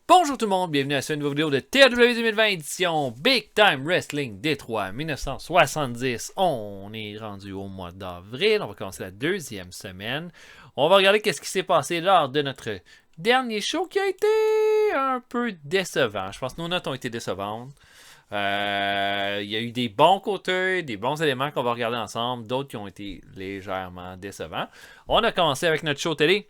Bonjour tout le monde, bienvenue à cette nouvelle vidéo de TW 2020 édition Big Time Wrestling Détroit 1970. On est rendu au mois d'avril, on va commencer la deuxième semaine. On va regarder qu'est-ce qui s'est passé lors de notre dernier show qui a été un peu décevant. Je pense que nos notes ont été décevantes. Il y a eu des bons côtés, des bons éléments qu'on va regarder ensemble, d'autres qui ont été légèrement décevants. On a commencé avec notre show télé,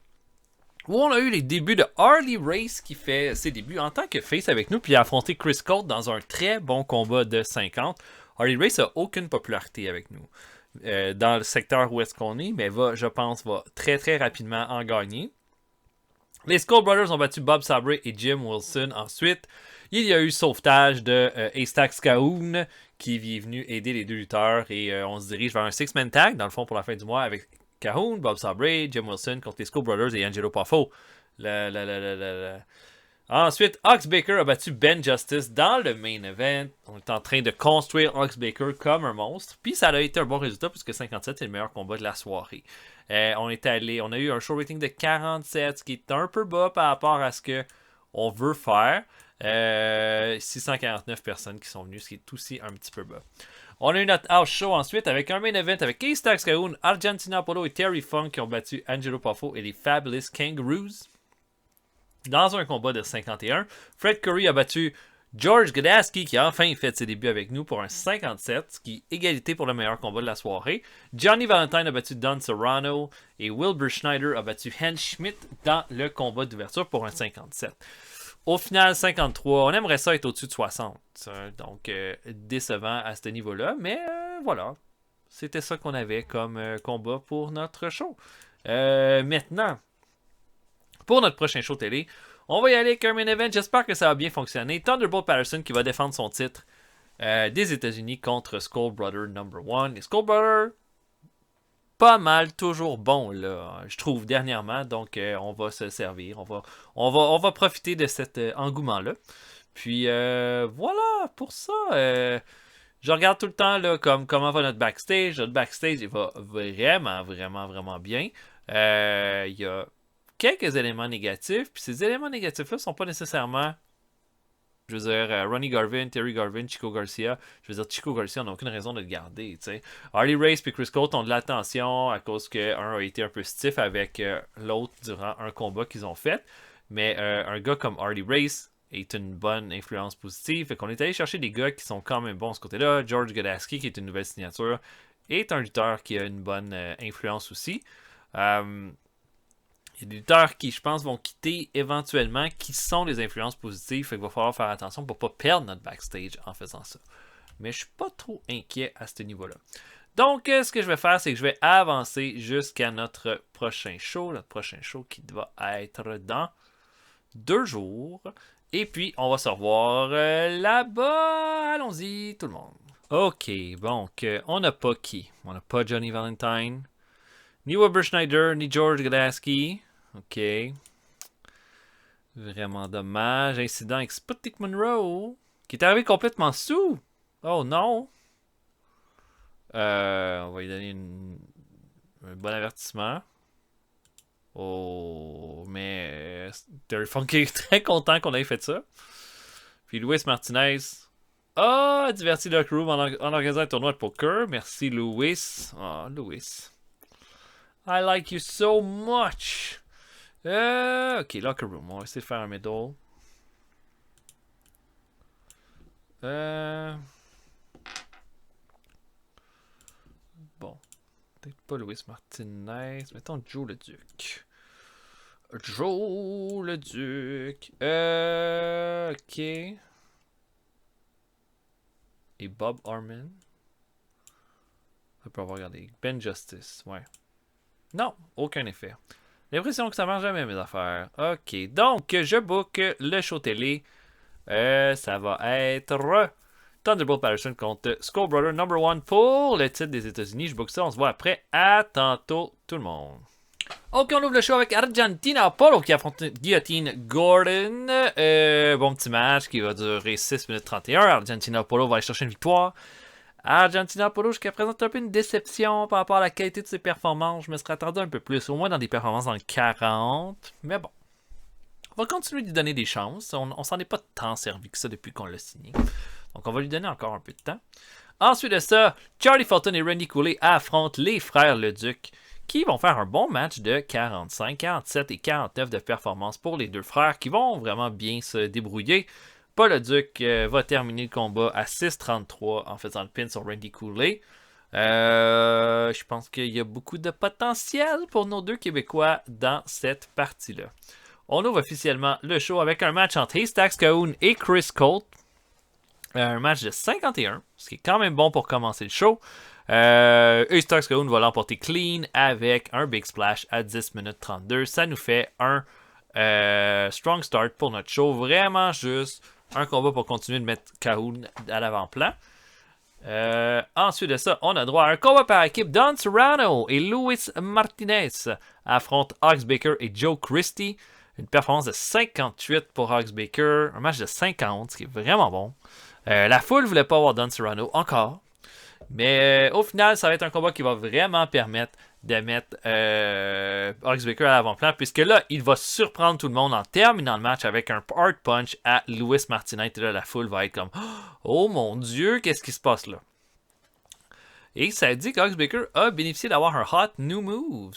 où on a eu les débuts de Harley Race qui fait ses débuts en tant que face avec nous, puis il a affronté Chris Colt dans un très bon combat de 50. Harley Race a aucune popularité avec nous dans le secteur où est-ce qu'on est, mais je pense, va très très rapidement en gagner. Les Skull Brothers ont battu Bob Sabre et Jim Wilson. Ensuite, il y a eu sauvetage de Astax Cahoon qui est venu aider les deux lutteurs et on se dirige vers un six-man tag dans le fond pour la fin du mois avec Cahoon, Bob Sabre, Jim Wilson contre les Skull Brothers et Angelo Poffo. Ensuite, Ox Baker a battu Ben Justice dans le main event. On est en train de construire Ox Baker comme un monstre. Puis ça a été un bon résultat puisque 57 est le meilleur combat de la soirée. On a eu un show rating de 47, ce qui est un peu bas par rapport à ce qu'on veut faire. 649 personnes qui sont venues, ce qui est aussi un petit peu bas. On a eu notre house show ensuite avec un main event avec Astax Cahoon, Argentina Polo et Terry Funk qui ont battu Angelo Poffo et les Fabulous Kangaroos. Dans un combat de 51, Fred Curry a battu George Gadaski qui a enfin fait ses débuts avec nous pour un 57, ce qui est égalité pour le meilleur combat de la soirée. Johnny Valentine a battu Don Serrano et Wilbur Schneider a battu Hans Schmidt dans le combat d'ouverture pour un 57. Au final, 53, on aimerait ça être au-dessus de 60. Donc, décevant à ce niveau-là. Mais voilà, c'était ça qu'on avait comme combat pour notre show. Maintenant, pour notre prochain show télé, on va y aller avec un main event. J'espère que ça va bien fonctionner. Thunderbolt Patterson qui va défendre son titre des États-Unis contre Skull Brother Number 1. Les Skull Brothers, pas mal, toujours bon, là, je trouve, dernièrement. Donc, on va se servir. On va profiter de cet engouement-là. Puis, voilà, pour ça, je regarde tout le temps là, comment va notre backstage. Notre backstage, il va vraiment, vraiment, vraiment bien. Il y a quelques éléments négatifs. Puis, ces éléments négatifs-là ne sont pas nécessairement... Je veux dire, Ronnie Garvin, Terry Garvin, Chico Garcia. Je veux dire, Chico Garcia, on n'a aucune raison de le garder. T'sais. Harley Race et Chris Colt ont de l'attention à cause qu'un a été un peu stiff avec l'autre durant un combat qu'ils ont fait. Mais un gars comme Harley Race est une bonne influence positive. Fait qu'on est allé chercher des gars qui sont quand même bons de ce côté-là. George Gadaski, qui est une nouvelle signature, est un lutteur qui a une bonne influence aussi. Il y a des lutteurs qui, je pense, vont quitter éventuellement, qui sont des influences positives. Fait qu'il va falloir faire attention pour ne pas perdre notre backstage en faisant ça. Mais je suis pas trop inquiet à ce niveau-là. Donc, ce que je vais faire, c'est que je vais avancer jusqu'à notre prochain show. Notre prochain show qui va être dans 2 jours. Et puis, on va se revoir là-bas. Allons-y, tout le monde. Ok, donc, on n'a pas qui? On n'a pas Johnny Valentine, ni Wilbur Schneider, ni George Gadaski. Ok. Vraiment dommage. Incident avec Sputnik Monroe, qui est arrivé complètement sous. Oh non. On va lui donner un bon avertissement. Oh, mais Terry Funk est très content qu'on ait fait ça. Puis Luis Martinez a diverti le crew en organisant un tournoi de poker. Merci Luis. Oh, Luis. I like you so much. Ok, locker room. On va essayer de faire un middle. Bon. Peut-être pas Luis Martinez. Mettons Joe le Duc. Joe le Duc. Ok. Et Bob Orman. On peut avoir regardé. Ben Justice. Ouais. Non, aucun effet. L'impression que ça marche jamais, mes affaires. Ok, donc, je book le show télé. Ça va être Thunderbolt Patterson contre Skull Brother Number 1 pour le titre des États-Unis. Je book ça, on se voit après. À tantôt, tout le monde. Ok, on ouvre le show avec Argentina Polo qui affronte Guillotine Gordon. Bon petit match qui va durer 6 minutes 31. Argentina Polo va aller chercher une victoire. Argentina Polo, jusqu'à présent, c'est un peu une déception par rapport à la qualité de ses performances. Je me serais attendu un peu plus, au moins dans des performances dans le 40. Mais bon, On va continuer de lui donner des chances. On s'en est pas tant servi que ça depuis qu'on l'a signé. Donc, on va lui donner encore un peu de temps. Ensuite de ça, Charlie Fulton et Randy Cooley affrontent les frères Leduc, qui vont faire un bon match de 45, 47 et 49 de performance pour les deux frères, qui vont vraiment bien se débrouiller. Paul Leduc va terminer le combat à 6-33 en faisant le pin sur Randy Cooley. Je pense qu'il y a beaucoup de potentiel pour nos deux Québécois dans cette partie-là. On ouvre officiellement le show avec un match entre Haystacks Kahun et Chris Colt. Un match de 51, ce qui est quand même bon pour commencer le show. Haystacks Kahun va l'emporter clean avec un Big Splash à 10 minutes 32. Ça nous fait un strong start pour notre show. Vraiment juste un combat pour continuer de mettre Kahun à l'avant-plan. Ensuite de ça, on a droit à un combat par équipe. Don Serrano et Luis Martinez affrontent Ox Baker et Joe Christie. Une performance de 58 pour Ox Baker. Un match de 50, ce qui est vraiment bon. La foule ne voulait pas avoir Don Serrano encore. Mais au final, ça va être un combat qui va vraiment permettre de mettre Ox Baker à l'avant-plan. Puisque là, il va surprendre tout le monde en terminant le match avec un hard punch à Luis Martinez. Et là, la foule va être comme oh mon Dieu, qu'est-ce qui se passe là? Et ça dit qu'Ox Baker a bénéficié d'avoir un hot new moves.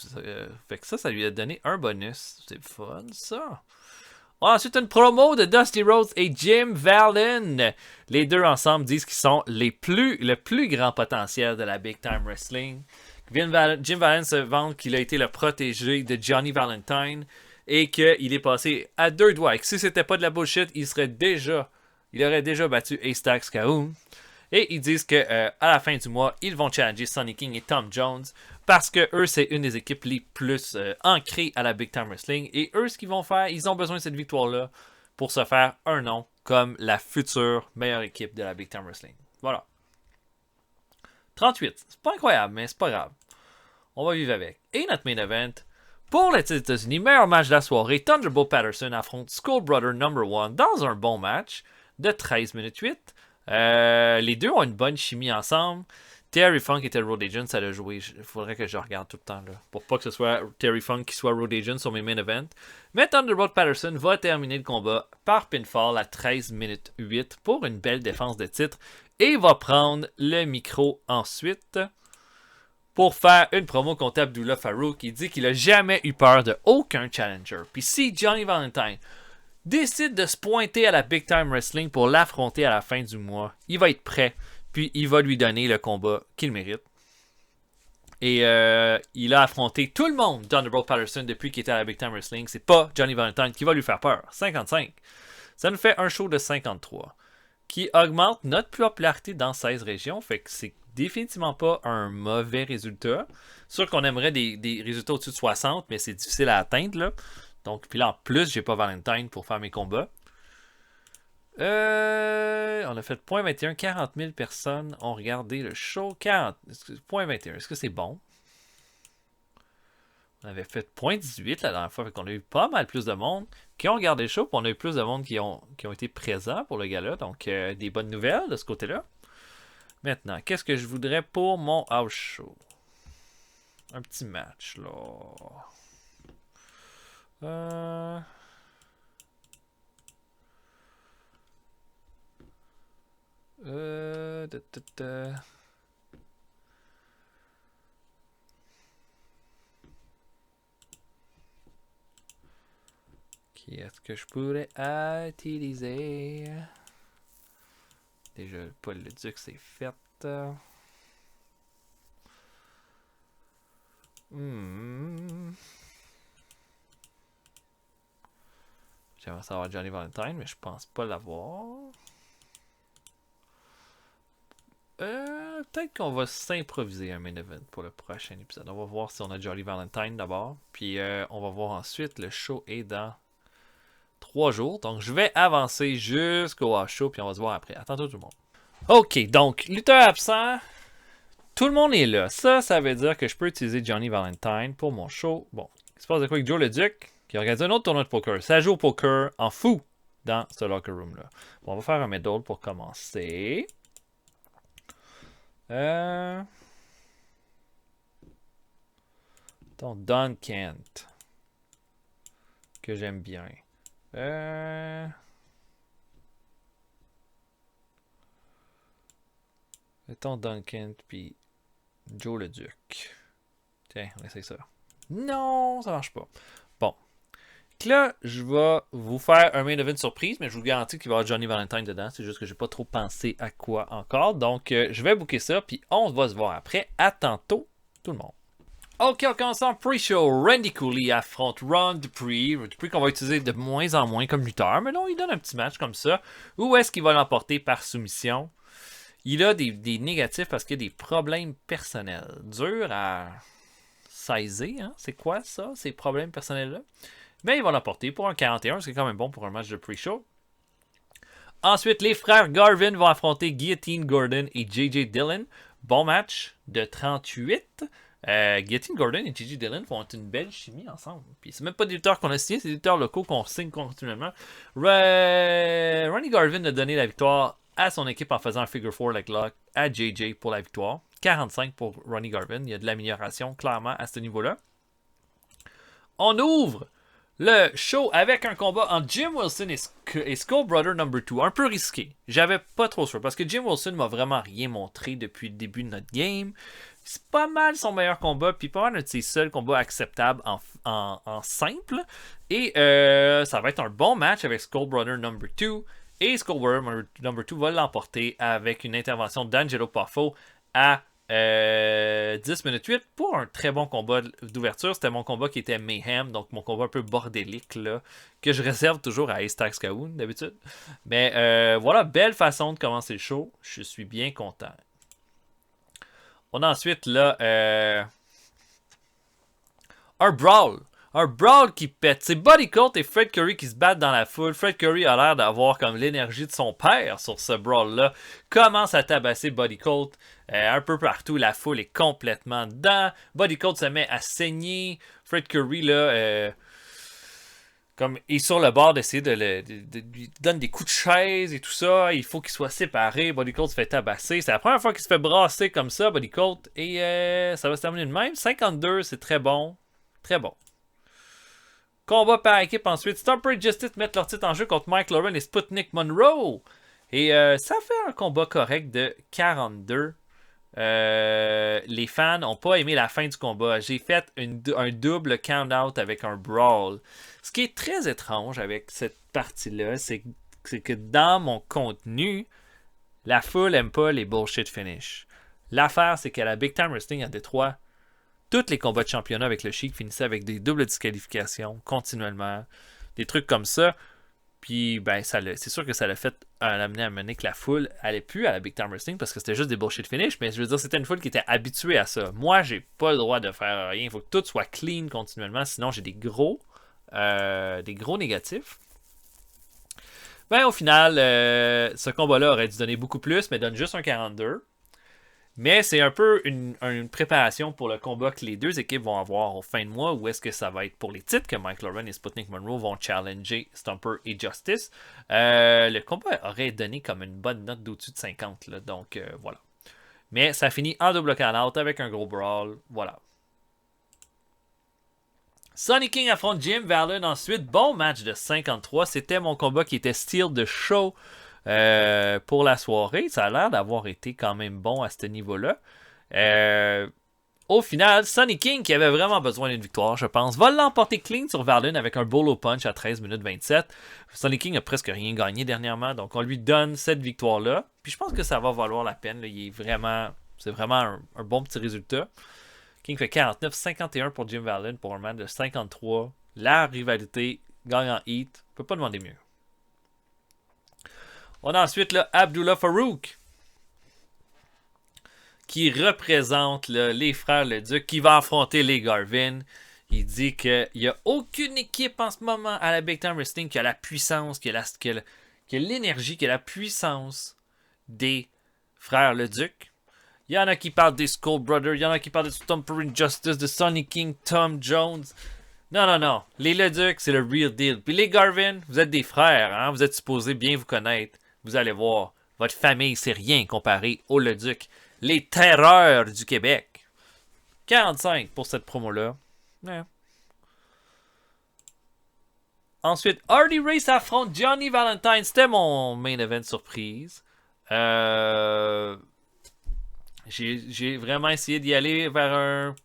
Fait que ça lui a donné un bonus. C'est fun, ça. Ensuite, une promo de Dusty Rhodes et Jim Vallon. Les deux ensemble disent qu'ils sont le plus grand potentiel de la Big Time Wrestling. Jim Vallon se vante qu'il a été le protégé de Johnny Valentine et qu'il est passé à deux doigts. Et que si c'était pas de la bullshit, il aurait déjà battu Haystacks Kahun. Et ils disent qu'à la fin du mois, ils vont challenger Sonny King et Tom Jones parce que eux, c'est une des équipes les plus ancrées à la Big Time Wrestling. Et eux, ce qu'ils vont faire, ils ont besoin de cette victoire-là pour se faire un nom comme la future meilleure équipe de la Big Time Wrestling. Voilà. 38. C'est pas incroyable, mais c'est pas grave. On va vivre avec. Et notre main event, pour les États-Unis, meilleur match de la soirée, Thunderbolt Patterson affronte Skull Brother No.1 dans un bon match de 13 minutes 8. Les deux ont une bonne chimie ensemble. Terry Funk était Road Agent, ça l'a joué. Il faudrait que je regarde tout le temps là, pour pas que ce soit Terry Funk qui soit Road Agent sur mes main events. Mais Thunderbolt Patterson va terminer le combat par pinfall à 13 minutes 8 pour une belle défense de titre et va prendre le micro ensuite pour faire une promo contre Abdullah Farouk qui dit qu'il a jamais eu peur de aucun challenger. Puis si Johnny Valentine décide de se pointer à la Big Time Wrestling pour l'affronter à la fin du mois, il va être prêt, puis il va lui donner le combat qu'il mérite. Et il a affronté tout le monde, Thunderbolt Patterson, depuis qu'il était à la Big Time Wrestling. C'est pas Johnny Valentine qui va lui faire peur. 55. Ça nous fait un show de 53, qui augmente notre popularité dans 16 régions. Fait que c'est définitivement pas un mauvais résultat. Sûr qu'on aimerait des résultats au-dessus de 60, mais c'est difficile à atteindre, là. Donc, puis là, en plus, j'ai pas Valentine pour faire mes combats. On a fait .21, 40 000 personnes ont regardé le show. .21, est-ce que c'est bon? On avait fait .18 la dernière fois, fait qu'on a eu pas mal plus de monde qui ont regardé le show, puis on a eu plus de monde qui ont été présents pour le gala. Donc, des bonnes nouvelles de ce côté-là. Maintenant, qu'est-ce que je voudrais pour mon house show? Un petit match, là. Qui est-ce que je pourrais utiliser? Déjà, Paul Leduc, c'est fait. J'aimerais savoir Johnny Valentine, mais je pense pas l'avoir. Peut-être qu'on va s'improviser un main event pour le prochain épisode. On va voir si on a Johnny Valentine d'abord. Puis on va voir ensuite. Le show est dans 3 jours. Donc je vais avancer jusqu'au house show. Puis on va se voir après. À tantôt tout le monde. Ok, donc lutteur absent. Tout le monde est là. Ça veut dire que je peux utiliser Johnny Valentine pour mon show. Bon, il se passe de quoi avec Joe Leduc qui organise un autre tournoi de poker. Ça joue au poker en fou dans ce locker room là. Bon, on va faire un medal pour commencer. Donc Don Kent, que j'aime bien. Mettons Duncan puis Joe le Duc. Tiens, on essaye ça. Non, ça marche pas. Bon. Donc là, je vais vous faire un main event surprise, mais je vous garantis qu'il va y avoir Johnny Valentine dedans. C'est juste que j'ai pas trop pensé à quoi encore. Donc, je vais booker ça, puis on va se voir après. À tantôt, tout le monde. Ok, on commence en pre-show. Randy Cooley affronte Ron Dupree. Dupree qu'on va utiliser de moins en moins comme lutteur, mais non, il donne un petit match comme ça. Où est-ce qu'il va l'emporter par soumission? Il a des négatifs parce qu'il y a des problèmes personnels. Dur à saisir, hein? C'est quoi ça, ces problèmes personnels-là? Mais il va l'emporter pour un 41, ce qui est quand même bon pour un match de pre-show. Ensuite, les frères Garvin vont affronter Guillotine Gordon et J.J. Dillon. Bon match de 38. Guillotine Gordon et J.J. Dillon font une belle chimie ensemble. Puis c'est même pas des lutteurs qu'on a signés, c'est des lutteurs locaux qu'on signe continuellement. Ronnie Garvin a donné la victoire à son équipe en faisant un figure 4 leg lock à J.J. pour la victoire. 45 pour Ronnie Garvin. Il y a de l'amélioration clairement à ce niveau-là. On ouvre le show avec un combat entre Jim Wilson et Skull Brother No. 2. Un peu risqué. J'avais pas trop sûr parce que Jim Wilson m'a vraiment rien montré depuis le début de notre game. C'est pas mal son meilleur combat, puis pas mal un de ses seuls combats acceptables en simple. Et ça va être un bon match avec Skull Brother No. 2. Et Skull Brother No. 2 va l'emporter avec une intervention d'Angelo Poffo à 10 minutes 8 pour un très bon combat d'ouverture. C'était mon combat qui était Mayhem, donc mon combat un peu bordélique là, que je réserve toujours à Ace Tax Kaoun d'habitude. Mais voilà, belle façon de commencer le show. Je suis bien content. On a ensuite là un brawl. Un brawl qui pète. C'est Buddy Colt et Fred Curry qui se battent dans la foule. Fred Curry a l'air d'avoir comme l'énergie de son père sur ce brawl-là. Commence à tabasser Buddy Colt un peu partout. La foule est complètement dedans. Buddy Colt se met à saigner. Fred Curry, là, comme est sur le bord d'essayer de lui donner des coups de chaise et tout ça. Il faut qu'il soit séparé. Buddy Colt se fait tabasser. C'est la première fois qu'il se fait brasser comme ça, Buddy Colt. Et ça va se terminer de même. 52, c'est très bon. Très bon. Combat par équipe ensuite. Stomper et Justice mettent leur titre en jeu contre Mike Lauren et Sputnik Monroe. Et ça fait un combat correct de 42. Les fans n'ont pas aimé la fin du combat. J'ai fait un double count-out avec un brawl. Ce qui est très étrange avec cette partie-là, c'est que dans mon contenu, la foule n'aime pas les bullshit finish. L'affaire, c'est qu'à la Big Time Wrestling à Détroit, tous les combats de championnat avec le Sheik finissaient avec des doubles disqualifications continuellement, des trucs comme ça. Puis, ben, c'est sûr que ça l'a fait l'amener à mener que la foule allait plus à la Big Time Wrestling parce que c'était juste des bullshit finish. Mais je veux dire, c'était une foule qui était habituée à ça. Moi, j'ai pas le droit de faire rien. Il faut que tout soit clean continuellement. Sinon, j'ai des gros négatifs. Ben, au final, ce combat-là aurait dû donner beaucoup plus, mais donne juste un 42. Mais c'est un peu une préparation pour le combat que les deux équipes vont avoir au fin de mois, où est-ce que ça va être pour les titres que Mike Lauren et Sputnik Monroe vont challenger Stomper et Justice. Le combat aurait donné comme une bonne note d'au-dessus de 50, là, donc voilà. Mais ça finit en double count-out avec un gros brawl, voilà. Sonny King affronte Jim Vallon ensuite, bon match de 53, c'était mon combat qui était Steal the Show. Pour la soirée, ça a l'air d'avoir été quand même bon à ce niveau-là. Au final, Sonny King, qui avait vraiment besoin d'une victoire, je pense, va l'emporter clean sur Vallon avec un bolo punch à 13 minutes 27. Sonny King a presque rien gagné dernièrement, donc on lui donne cette victoire-là. Puis je pense que ça va valoir la peine. Là, c'est vraiment un bon petit résultat. King fait 49-51 pour Jim Vallon pour un match de 53. La rivalité gagne en heat. On peut pas demander mieux. On a ensuite là, Abdullah Farouk qui représente là, les frères Leduc qui va affronter les Garvin. Il dit qu'il n'y a aucune équipe en ce moment à la Big Time Wrestling qui a la puissance, qui a l'énergie, qui a la puissance des frères Leduc. Il y en a qui parlent des Skull Brothers, il y en a qui parlent de Stomper Injustice, de Sonny King, Tom Jones. Non. Les Leduc, c'est le real deal. Puis les Garvin, vous êtes des frères, hein? Vous êtes supposés bien vous connaître. Vous allez voir, votre famille, c'est rien comparé aux Leduc. Les terreurs du Québec. 45 pour cette promo-là. Ouais. Ensuite, Hardy Race affronte Johnny Valentine. C'était mon main event surprise. J'ai vraiment essayé d'y aller vers un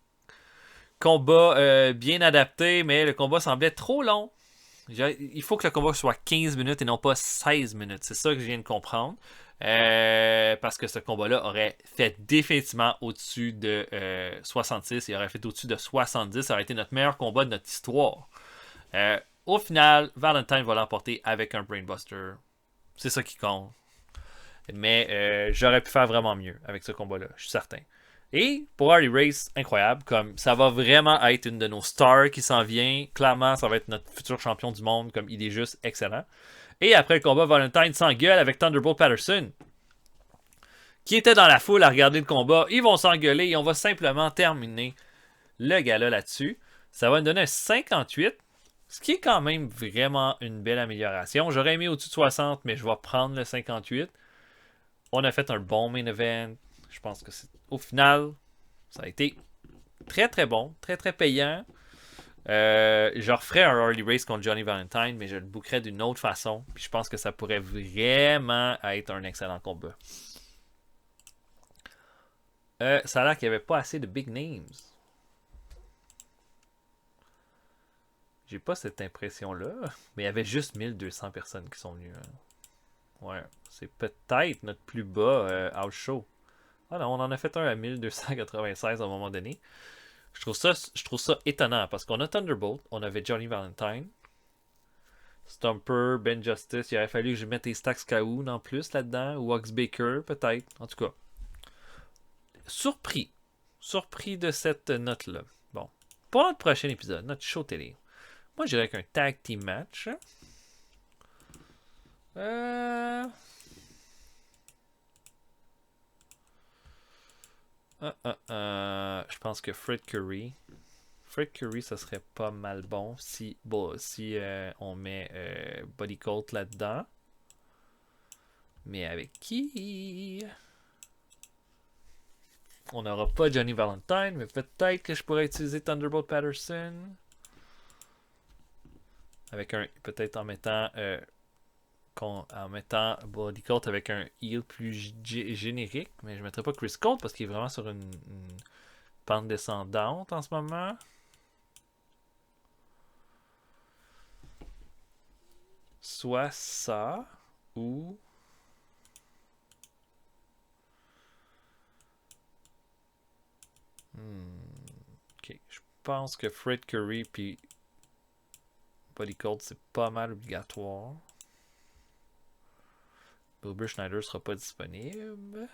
combat bien adapté, mais le combat semblait trop long. Il faut que le combat soit 15 minutes et non pas 16 minutes. C'est ça que je viens de comprendre. Parce que ce combat-là aurait fait définitivement au-dessus de 66. Il aurait fait au-dessus de 70. Ça aurait été notre meilleur combat de notre histoire. Au final, Valentine va l'emporter avec un Brainbuster. C'est ça qui compte. Mais j'aurais pu faire vraiment mieux avec ce combat-là, je suis certain. Et pour Hardy Race, incroyable, comme ça va vraiment être une de nos stars qui s'en vient. Clairement, ça va être notre futur champion du monde, comme il est juste excellent. Et après le combat, Valentine s'engueule avec Thunderbolt Patterson, qui était dans la foule à regarder le combat. Ils vont s'engueuler et on va simplement terminer le gala là-dessus. Ça va nous donner un 58, ce qui est quand même vraiment une belle amélioration. J'aurais aimé au-dessus de 60, mais je vais prendre le 58. On a fait un bon main event. Je pense que au final, ça a été très très bon, très très payant. Je referais un Hardy Race contre Johnny Valentine, mais je le bookerais d'une autre façon. Puis je pense que ça pourrait vraiment être un excellent combat. Ça a l'air qu'il n'y avait pas assez de big names. J'ai pas cette impression-là. Mais il y avait juste 1200 personnes qui sont venues. Ouais, c'est peut-être notre plus bas house show. Ah non, on en a fait un à 1296 à un moment donné. Je trouve ça étonnant parce qu'on a Thunderbolt, on avait Johnny Valentine, Stumper, Ben Justice. Il aurait fallu que je mette les Stacks Kaoon en plus là-dedans, ou Ox Baker peut-être. En tout cas, surpris de cette note-là. Bon, pour notre prochain épisode, notre show télé, moi j'irais avec un tag team match. Je pense que Fred Curry, ça serait pas mal bon si on met Body Colt là-dedans. Mais avec qui? On n'aura pas Johnny Valentine, mais peut-être que je pourrais utiliser Thunderbolt Patterson. Avec peut-être en mettant Body Colt avec un heal plus générique. Mais je ne mettrai pas Chris Colt parce qu'il est vraiment sur une pente descendante en ce moment. Soit ça, ou... Ok, je pense que Fred Curry puis Body Colt, c'est pas mal obligatoire. Wilbur Schneider sera pas disponible.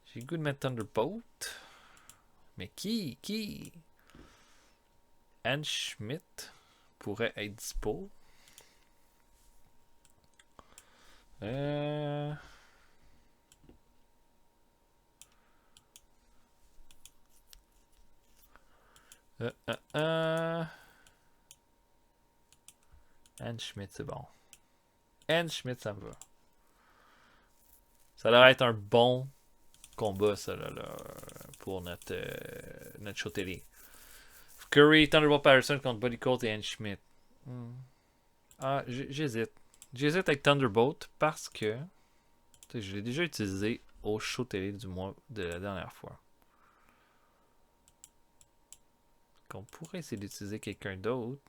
J'ai le goût de mettre Thunderbolt. Mais qui? Anne Schmidt pourrait être dispo. Anne Schmidt, c'est bon. Anne Schmidt, ça me va. Ça devrait être un bon combat, ça, là pour notre show télé. Curry, Thunderbolt Patterson contre Body Colt et Anne Schmidt. Ah, j'hésite. J'hésite avec Thunderbolt parce que je l'ai déjà utilisé au show télé du mois de la dernière fois. Qu'on pourrait essayer d'utiliser quelqu'un d'autre.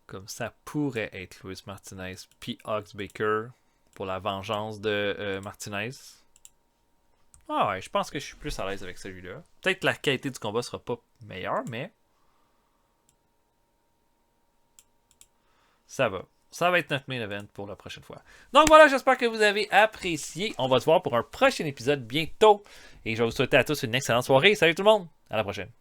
Comme ça pourrait être Luis Martinez puis Ox Baker pour la vengeance de Martinez. Ah ouais, je pense que je suis plus à l'aise avec celui-là. Peut-être que la qualité du combat sera pas meilleure, mais ça va. Ça va être notre main event pour la prochaine fois. Donc voilà, j'espère que vous avez apprécié. On va se voir pour un prochain épisode bientôt. Et je vais vous souhaiter à tous une excellente soirée. Salut tout le monde. À la prochaine.